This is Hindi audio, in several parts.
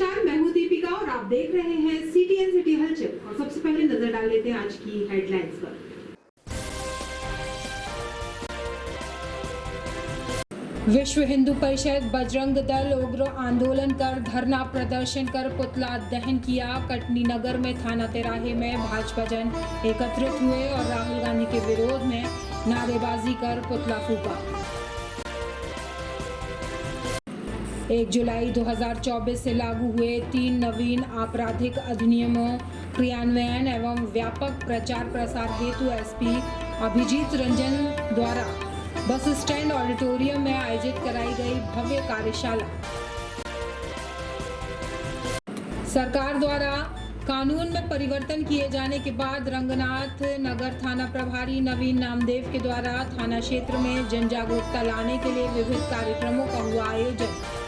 नमस्कार, मैं हूं दीपिका और आप देख रहे हैं CTN सिटी हलचल। और सबसे पहले नजर डाल लेते हैं आज की हेडलाइंस पर। विश्व हिंदू परिषद बजरंग दल उग्र आंदोलन कर धरना प्रदर्शन कर पुतला दहन किया। कटनी नगर में थाना तिराहे में भाजपा जन एकत्रित हुए और राहुल गांधी के विरोध में नारेबाजी कर पुतला फूका। 1 जुलाई 2024 से लागू हुए 3 नवीन आपराधिक अधिनियमों क्रियान्वयन एवं व्यापक प्रचार प्रसार हेतु SP अभिजीत रंजन द्वारा बस स्टैंड ऑडिटोरियम में आयोजित कराई गई भव्य कार्यशाला। सरकार द्वारा कानून में परिवर्तन किए जाने के बाद रंगनाथ नगर थाना प्रभारी नवीन नामदेव के द्वारा थाना क्षेत्र में जन जागरूकता लाने के लिए विविध कार्यक्रमों का हुआ आयोजन।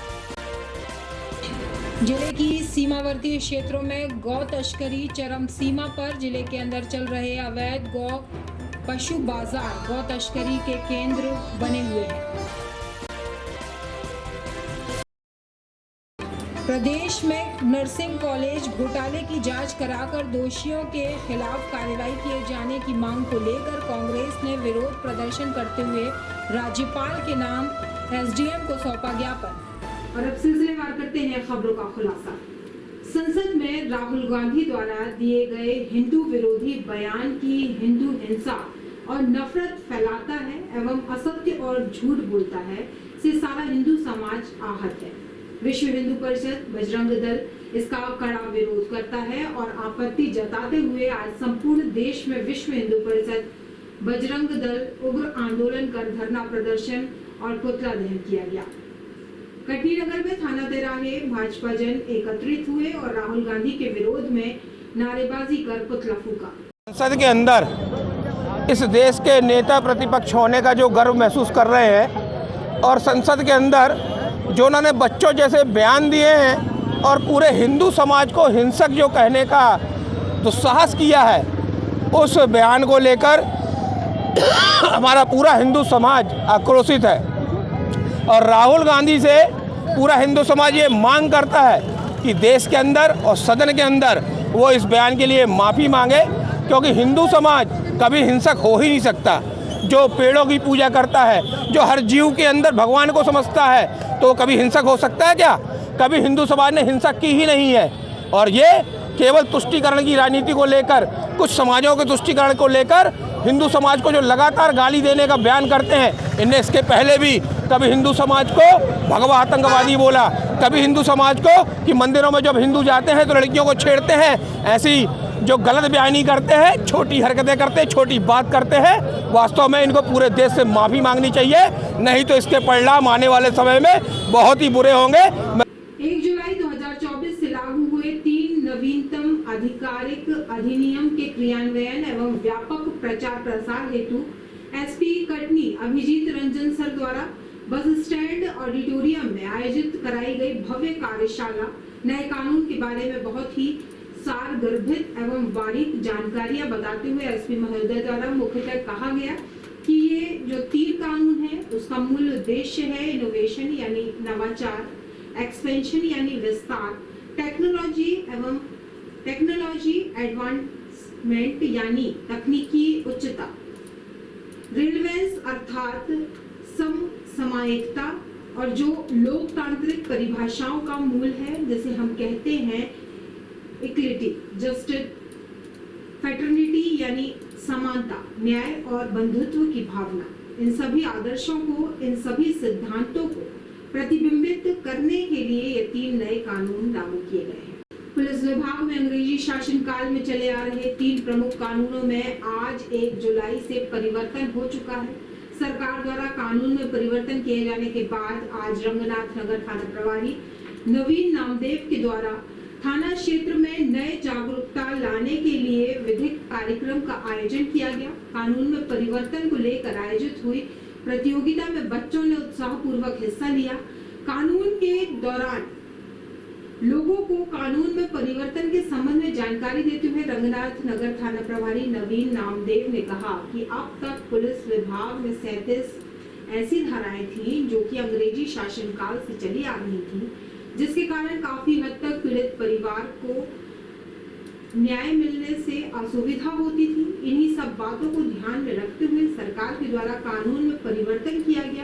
जिले की सीमावर्ती क्षेत्रों में गौ तस्करी चरम सीमा पर। जिले के अंदर चल रहे अवैध गौ पशु बाजार गौ तस्करी के केंद्र बने हुए हैं। प्रदेश में नर्सिंग कॉलेज घोटाले की जांच कराकर दोषियों के खिलाफ कार्रवाई किए जाने की मांग को लेकर कांग्रेस ने विरोध प्रदर्शन करते हुए राज्यपाल के नाम SDM को सौंपा ज्ञापन। और अब सिलसिलेवार करते हैं खबरों का खुलासा। संसद में राहुल गांधी द्वारा दिए गए हिंदू विरोधी बयान की हिंदू हिंसा और नफरत फैलाता है एवं असत्य और झूठ बोलता है से सारा हिंदू समाज आहत है। विश्व हिंदू परिषद बजरंग दल इसका कड़ा विरोध करता है और आपत्ति जताते हुए आज संपूर्ण देश में विश्व हिंदू परिषद बजरंग दल उग्र आंदोलन कर धरना प्रदर्शन और पुतला दहन किया गया। कटनी नगर में थाना तिराहे भाजपा जन एकत्रित हुए और राहुल गांधी के विरोध में नारेबाजी कर पुतला फूका। संसद के अंदर इस देश के नेता प्रतिपक्ष होने का जो गर्व महसूस कर रहे हैं और संसद के अंदर जो उन्होंने बच्चों जैसे बयान दिए हैं और पूरे हिंदू समाज को हिंसक जो कहने का दुस्साहस किया है, उस बयान को लेकर हमारा पूरा हिंदू समाज आक्रोशित है। और राहुल गांधी से पूरा हिंदू समाज ये मांग करता है कि देश के अंदर और सदन के अंदर वो इस बयान के लिए माफ़ी मांगे, क्योंकि हिंदू समाज कभी हिंसक हो ही नहीं सकता। जो पेड़ों की पूजा करता है, जो हर जीव के अंदर भगवान को समझता है, तो कभी हिंसक हो सकता है क्या? कभी हिंदू समाज ने हिंसा की ही नहीं है। और ये केवल तुष्टीकरण की राजनीति को लेकर, कुछ समाजों के तुष्टीकरण को लेकर हिंदू समाज को जो लगातार गाली देने का बयान करते हैं, इनने इसके पहले भी कभी हिंदू समाज को भगवा आतंकवादी बोला, कभी हिंदू समाज को कि मंदिरों में जब हिंदू जाते हैं तो लड़कियों को छेड़ते हैं। ऐसी जो गलत बयानी करते हैं, छोटी हरकतें करते हैं, छोटी बात करते हैं, वास्तव में इनको पूरे देश से माफ़ी मांगनी चाहिए, नहीं तो इसके परिणाम आने वाले समय में बहुत ही बुरे होंगे। 1 जुलाई 2024 से लागू हुए 3 नवीनतम आधिकारिक अधिनियम के क्रियान्वयन एवं व्यापक प्रचार प्रसार हेतु SP कटनी अभिजीत रंजन सर द्वारा बस स्टैंड ऑडिटोरियम में आयोजित कराई गई भव्य कार्यशाला नए कानून के बारे में बहुत ही सारगर्भित एवं बारीक जानकारियां बताते हुए SP महोदय द्वारा मुख्यतः कहा गया कि ये जो 3 कानून है उसका मूल उद्देश्य है इनोवेशन यानी नवाचार, एक्सपेंशन यानी विस्तार, टेक्नोलॉजी एडवांसमेंट यानी तकनीकी उच्चता, रिलेवेंस अर्थात समसामयिकता, और जो लोकतांत्रिक परिभाषाओं का मूल है जैसे हम कहते हैं इक्विटी, जस्टिस, फ्रेटर्निटी यानी समानता, न्याय और बंधुत्व की भावना, इन सभी आदर्शों को, इन सभी सिद्धांतों को प्रतिबिंबित करने के लिए ये 3 नए कानून लागू किए गए हैं। पुलिस विभाग में अंग्रेजी शासन काल में चले आ रहे 3 प्रमुख कानूनों में आज 1 जुलाई से परिवर्तन हो चुका है। सरकार द्वारा कानून में परिवर्तन किए जाने के बाद आज रंगनाथ नगर थाना प्रभारी नवीन नामदेव के द्वारा थाना क्षेत्र में नए जागरूकता लाने के लिए विधिक कार्यक्रम का आयोजन किया गया। कानून में परिवर्तन को लेकर आयोजित हुई प्रतियोगिता में बच्चों ने उत्साहपूर्वक हिस्सा लिया। कानून के दौरान लोगों को कानून में परिवर्तन के संबंध में जानकारी देते हुए रंगनाथ नगर थाना प्रभारी नवीन नामदेव ने कहा कि अब तक पुलिस विभाग में 37 ऐसी धाराएं थी जो कि अंग्रेजी शासन काल से चली आ रही थी, जिसके कारण काफी हद तक न्याय मिलने से असुविधा होती थी। इन्हीं सब बातों को ध्यान में रखते हुए सरकार के द्वारा कानून में परिवर्तन किया गया।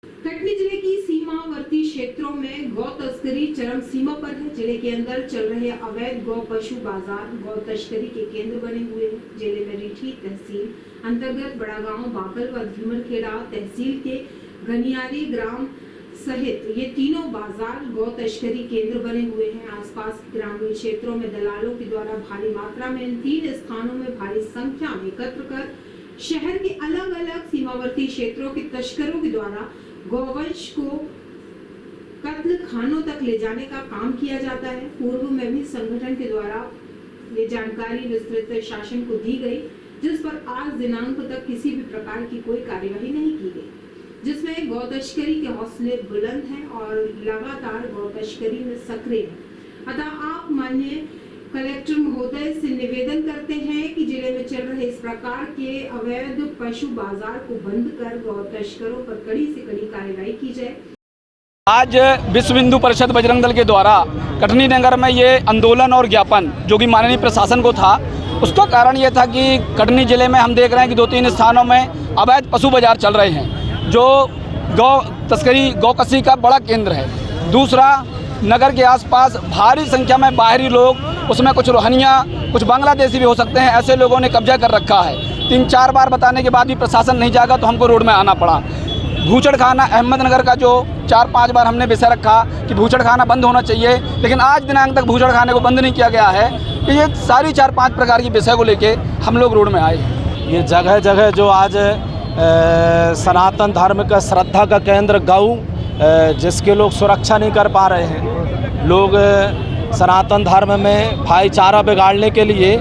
कटनी जिले की सीमावर्ती क्षेत्रों में गौ तस्करी चरम सीमा पर है। जिले के अंदर चल रहे अवैध गौ पशु बाजार गौ तस्करी के केंद्र बने हुए हैं। जिले में रीठी तहसील अंतर्गत बड़ागांव, बाकल व धीमरखेड़ा तहसील के गनियारी ग्राम सहित ये तीनों बाजार गौ तस्करी केंद्र बने हुए हैं। आसपास के ग्रामीण क्षेत्रों में दलालों के द्वारा भारी मात्रा में इन 3 स्थानों में भारी संख्या में एकत्र कर शहर के अलग अलग सीमावर्ती क्षेत्रों के तस्करों के द्वारा गौवंश को कत्ल खानों तक ले जाने का काम किया जाता है। पूर्व में भी संगठन के द्वारा ये जानकारी विस्तृत शासन को दी गई, जिस पर आज दिनांक तक किसी भी प्रकार की कोई कार्यवाही नहीं की गई, जिसमें गौ तस्करी के हौसले बुलंद हैं और लगातार गौ तस्करी में सक्रिय है। अतः आप माननीय कलेक्टर महोदय से निवेदन करते हैं कि जिले में चल रहे इस प्रकार के अवैध पशु बाजार को बंद कर गौ तस्करों पर कड़ी से कड़ी कार्रवाई की जाए। आज विश्व हिंदू परिषद बजरंग दल के द्वारा कटनी नगर में ये आंदोलन और ज्ञापन जो कि माननीय प्रशासन को था, उसका कारण ये था कि कटनी जिले में हम देख रहे हैं कि 2-3 स्थानों में अवैध पशु बाजार चल रहे हैं, जो गौ तस्करी गौकसी का बड़ा केंद्र है। दूसरा, नगर के आसपास भारी संख्या में बाहरी लोग, उसमें कुछ रोहनिया, कुछ बांग्लादेशी भी हो सकते हैं, ऐसे लोगों ने कब्जा कर रखा है। 3-4 बार बताने के बाद भी प्रशासन नहीं जागा तो हमको रोड में आना पड़ा। भूचड़खाना अहमदनगर का जो 4-5 बार हमने विषय रखा कि भूचड़खाना बंद होना चाहिए, लेकिन आज दिनांक तक भूचड़खाने को बंद नहीं किया गया है। कि ये सारी 4-5 प्रकार की विषय को लेके हम लोग रोड में आए। ये जगह जगह जो आज सनातन धर्म का श्रद्धा का केंद्र गऊ, जिसके लोग सुरक्षा नहीं कर पा रहे हैं, लोग सनातन धर्म में भाईचारा बिगाड़ने के लिए,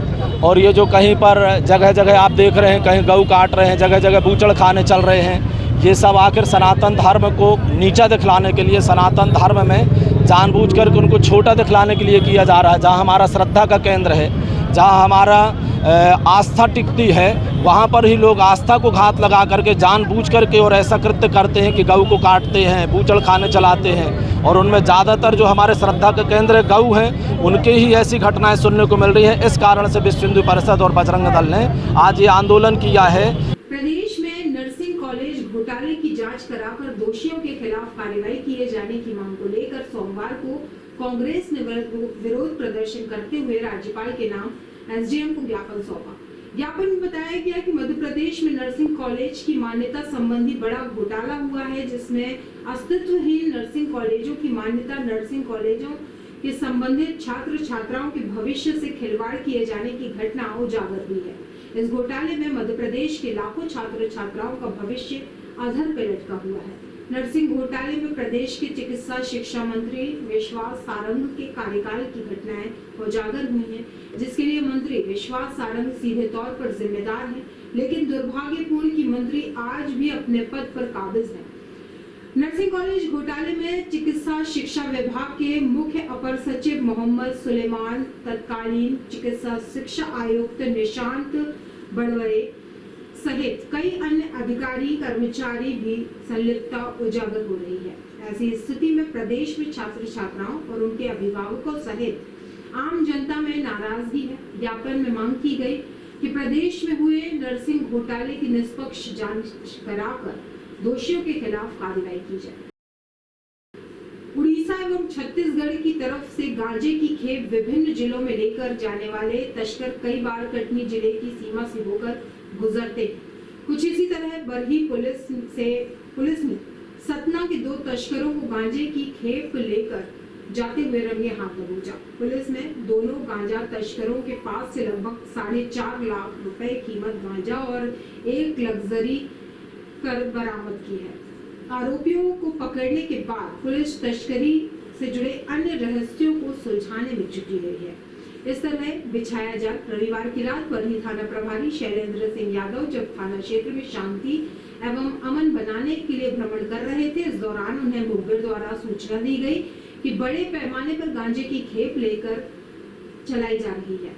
और ये जो कहीं पर जगह जगह आप देख रहे हैं कहीं गऊ काट रहे हैं, जगह जगह बूचड़खाने चल रहे हैं, ये सब आखिर सनातन धर्म को नीचा दिखलाने के लिए, सनातन धर्म में जानबूझकर के उनको छोटा दिखलाने के लिए किया जा रहा है। जहाँ हमारा श्रद्धा का केंद्र है, जहाँ हमारा आस्था टिकती है, वहाँ पर ही लोग आस्था को घात लगा करके जानबूझ करके और ऐसा कृत्य करते हैं कि गऊ को काटते हैं, बूचड़खाने चलाते हैं। और उनमें ज़्यादातर जो हमारे श्रद्धा के केंद्र गऊ हैं, उनके ही ऐसी घटनाएं सुनने को मिल रही हैं। इस कारण से विश्व हिंदू परिषद और बजरंग दल ने आज ये आंदोलन किया है। प्रदेश में नर्सिंग कॉलेज घोटाले की जांच कराकर दोषियों के खिलाफ कार्रवाई किए जाने की मांग को लेकर सोमवार को कांग्रेस ने विरोध प्रदर्शन करते हुए राज्यपाल के नाम एसडीएम को ज्ञापन सौंपा। ज्ञापन में बताया गया कि मध्य प्रदेश में नर्सिंग कॉलेज की मान्यता संबंधी बड़ा घोटाला हुआ है, जिसमें अस्तित्वहीन नर्सिंग कॉलेजों की मान्यता, नर्सिंग कॉलेजों के संबंधित छात्र छात्राओं के भविष्य से खिलवाड़ किए जाने की घटना उजागर हुई है। इस घोटाले में मध्य प्रदेश के लाखों छात्र छात्राओं का भविष्य अधर पे लटका हुआ है। नर्सिंग घोटाले में प्रदेश के चिकित्सा शिक्षा मंत्री विश्वास सारंग के कार्यकाल की घटनाएं उजागर हुई हैं, जिसके लिए मंत्री विश्वास सारंग सीधे तौर पर जिम्मेदार हैं, लेकिन दुर्भाग्यपूर्ण कि मंत्री आज भी अपने पद पर काबिज हैं। नर्सिंग कॉलेज घोटाले में चिकित्सा शिक्षा विभाग के मुख्य अपर सचिव मोहम्मद सुलेमान, तत्कालीन चिकित्सा शिक्षा आयुक्त निशांत बड़वरे सहित कई अन्य अधिकारी कर्मचारी भी संलिप्तता उजागर हो रही है। ऐसी स्थिति में प्रदेश में छात्र छात्राओं और उनके अभिभावकों सहित आम जनता में नाराजगी है। ज्ञापन में मांग की गई कि प्रदेश में हुए नर्सिंग घोटाले की निष्पक्ष जांच कराकर दोषियों के खिलाफ कार्रवाई की जाए। उड़ीसा एवं छत्तीसगढ़ की तरफ से गांजे की खेप विभिन्न जिलों में लेकर जाने वाले तस्कर कई बार कटनी जिले की सीमा से होकर गुजरते हैं। कुछ इसी तरह बरही पुलिस ने सतना के 2 तस्करों को गांजे की खेप लेकर जाते हुए रंगे हाथ दबोचा। पुलिस ने दोनों गांजा तस्करों के पास से लगभग 4.5 लाख रुपए कीमत गांजा और एक लग्जरी कर बरामद की है। आरोपियों को पकड़ने के बाद पुलिस तस्करी से जुड़े अन्य रहस्यों को सुलझाने में जुटी रही है। इस तरह बिछाया जाल। रविवार की रात बरही थाना प्रभारी शैलेंद्र सिंह यादव जब थाना क्षेत्र में शांति एवं अमन बनाने के लिए भ्रमण कर रहे थे, इस दौरान उन्हें मुखबिर द्वारा सूचना दी गई कि बड़े पैमाने पर गांजे की खेप लेकर चलाई जा रही है।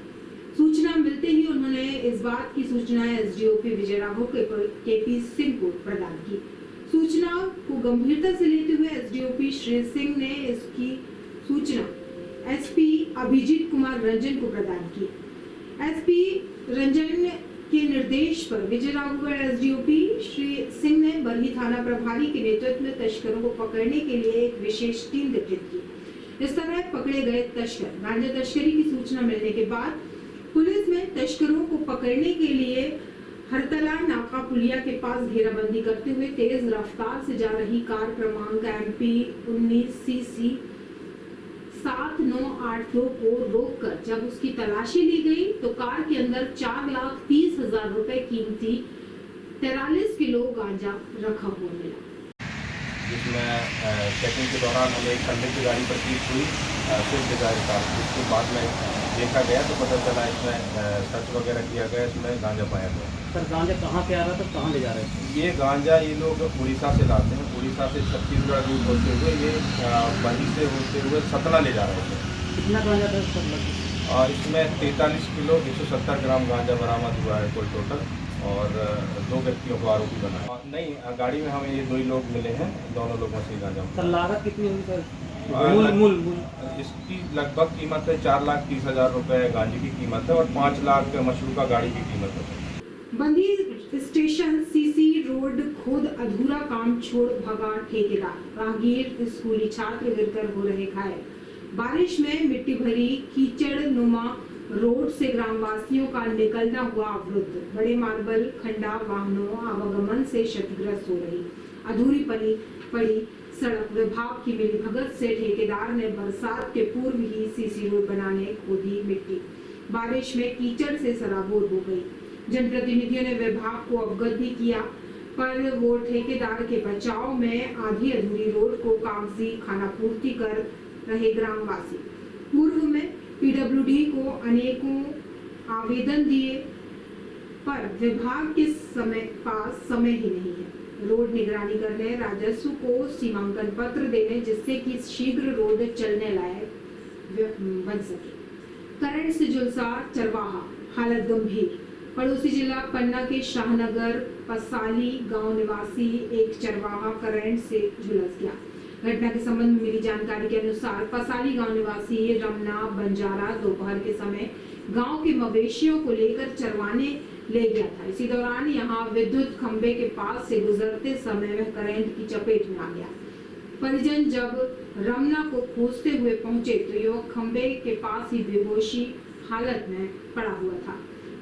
सूचना मिलते ही उन्होंने इस बात की सूचना एसडीओपी विजय राघव केपी सिंह को प्रदान की। सूचना को गंभीरता से लेते हुए एसडीओपी श्री सिंह ने इसकी सूचना एसपी अभिजीत कुमार रंजन को प्रदान की। एसपी रंजन के निर्देश पर विजय राघवगढ़ एसडीओपी श्री सिंह ने बरही थाना प्रभारी के नेतृत्व में तस्करों को पकड़ने के लिए एक विशेष टीम गठित की। इस तरह पकड़े गए तस्कर गांजा तस्करी की सूचना मिलने के बाद पुलिस में तस्करों को पकड़ने के लिए हरतला नाका पुलिया के पास घेराबंदी करते हुए तेज रफ्तार से जा रही कार क्रमांक MP 19CC 7982 को रोककर जब उसकी तलाशी ली गई तो कार के अंदर 4,30,000 रुपए कीमती 43 किलो गांजा रखा हुआ मिला, जिसमें चेकिंग के दौरान हमें एक कंडे की गाड़ी प्रतीत हुई स्विफ्ट डिजायर कार। उसके बाद में देखा गया तो पता चला इसमें सर्च वगैरह किया गया, इसमें गांजा पाया गया। सर गांजा कहाँ से आ रहा था, कहाँ ले जा रहे थे? ये गांजा ये लोग उड़ीसा से लाते हैं, उड़ीसा से छत्तीसगढ़ रूट होते हुए ये बही से होते हुए सतना ले जा रहे थे। कितना गांजा था सर लगभग? और इसमें 43 किलो 170 ग्राम गांजा बरामद हुआ है कुल टोटल, और 2 व्यक्तियों को आरोपी बनाया। नहीं, गाड़ी में हमें ये 2 ही लोग मिले हैं, दोनों लोगों से गांजा। सर लागत कितनी हुई सर? मूल इसकी लगभग कीमत है 4,30,000 रुपये गांजे की कीमत है और 5 लाख मशरूका गाड़ी की कीमत है। बंदी स्टेशन सीसी रोड खुद अधूरा काम छोड़ भगा ठेकेदार, राहगीर स्कूली छात्र गिरकर हो रहे घायल। बारिश में मिट्टी भरी कीचड़ नुमा रोड से ग्रामवासियों का निकलना हुआ अवरुद्ध। बड़े मार्बल खंडा वाहनों आवागमन से क्षतिग्रस्त हो रही। अधूरी पड़ी सड़क विभाग की मिलीभगत से ठेकेदार ने बरसात के पूर्व ही सीसी रोड बनाने खोदी मिट्टी। बारिश में कीचड़ से सराबोर हो गई। जनप्रतिनिधियों ने विभाग को अवगत भी किया, पर वो ठेकेदार के बचाव में आधी अधूरी रोड को कागजी खानापूर्ति कर रहे ग्रामवासी। पूर्व में PWD को अनेकों आवेदन दिए, पर विभाग के पास समय ही नहीं है। रोड निगरानी करने, राजस्व को सीमांकन पत्र देने, जिससे कि शीघ्र रोड चलने लायक बन सके। करंट से झुलसा चरवाहा, हालत गंभीर। पड़ोसी जिला पन्ना के शाहनगर पसाली गांव निवासी एक चरवाहा करंट से झुलस गया। घटना के संबंध में मिली जानकारी के अनुसार पसाली गांव निवासी रमना बंजारा दोपहर के समय गांव के मवेशियों को लेकर चरवाने ले गया था। इसी दौरान यहां विद्युत खंबे के पास से गुजरते समय वह करंट की चपेट में आ गया। परिजन जब रमना को खोजते हुए पहुंचे तो युवक खंबे के पास ही बेहोशी हालत में पड़ा हुआ था,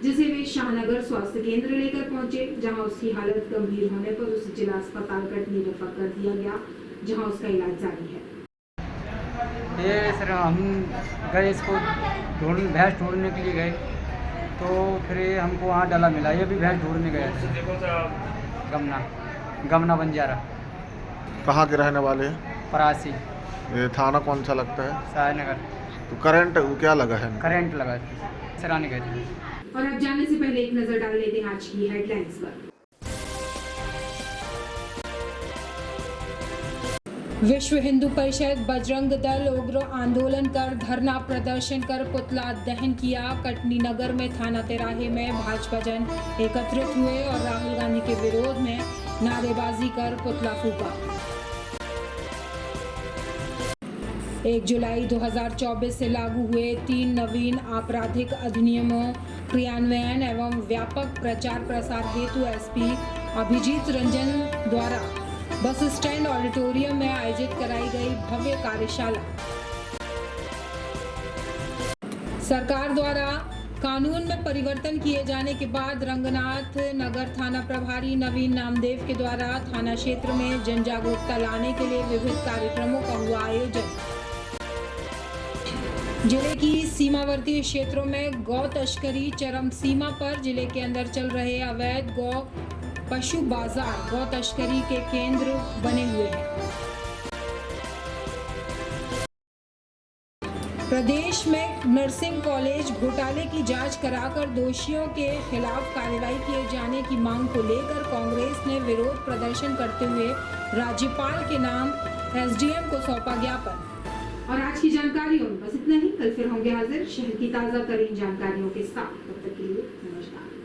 जिसे वे शाहनगर स्वास्थ्य केंद्र लेकर पहुंचे, जहां उसकी हालत गंभीर होने पर उसे जिला अस्पताल कटनी रेफर कर दिया गया, जहां उसका इलाज जारी है। ये सर हम गए इसको भैंस ढूंढने के लिए गए, तो फिर ये हमको वहाँ डाला मिला। ये भी भैंस ढूंढने गए थे। गमना बंजारा। कहाँ के रहने वाले हैं? परासी। ये थाना कौन सा लगता है? शाहनगर। तो करंट क्या लगा है? करंट लगा सराने गए थे। और अब जाने से पहले एक नजर डाल लेते हैं आज की हेडलाइंस पर। विश्व हिंदू परिषद बजरंग दल उग्र आंदोलन कर धरना प्रदर्शन कर पुतला दहन किया। कटनी नगर में थाना तिराहे में भाजपा जन एकत्रित हुए और राहुल गांधी के विरोध में नारेबाजी कर पुतला फूका। 1 जुलाई 2024 से लागू हुए 3 नवीन आपराधिक अधिनियमों क्रियान्वयन एवं व्यापक प्रचार प्रसार हेतु एसपी अभिजीत रंजन द्वारा बस स्टैंड ऑडिटोरियम में आयोजित कराई गई भव्य कार्यशाला। सरकार द्वारा कानून में परिवर्तन किए जाने के बाद रंगनाथ नगर थाना प्रभारी नवीन नामदेव के द्वारा थाना क्षेत्र में जन जागरूकता लाने के लिए विविध कार्यक्रमों का हुआ आयोजन। जिले की सीमावर्ती क्षेत्रों में गौ तस्करी चरम सीमा पर। जिले के अंदर चल रहे अवैध गौ पशु बाजार गौ तस्करी के केंद्र बने हुए हैं। प्रदेश में नर्सिंग कॉलेज घोटाले की जांच कराकर दोषियों के खिलाफ कार्रवाई किए जाने की मांग को लेकर कांग्रेस ने विरोध प्रदर्शन करते हुए राज्यपाल के नाम एसडीएम को सौंपा ज्ञापन। और आज की जानकारियों में बस इतना ही। कल फिर होंगे हाजिर शहर की ताजा तरीन जानकारियों के साथ। तब तक के लिए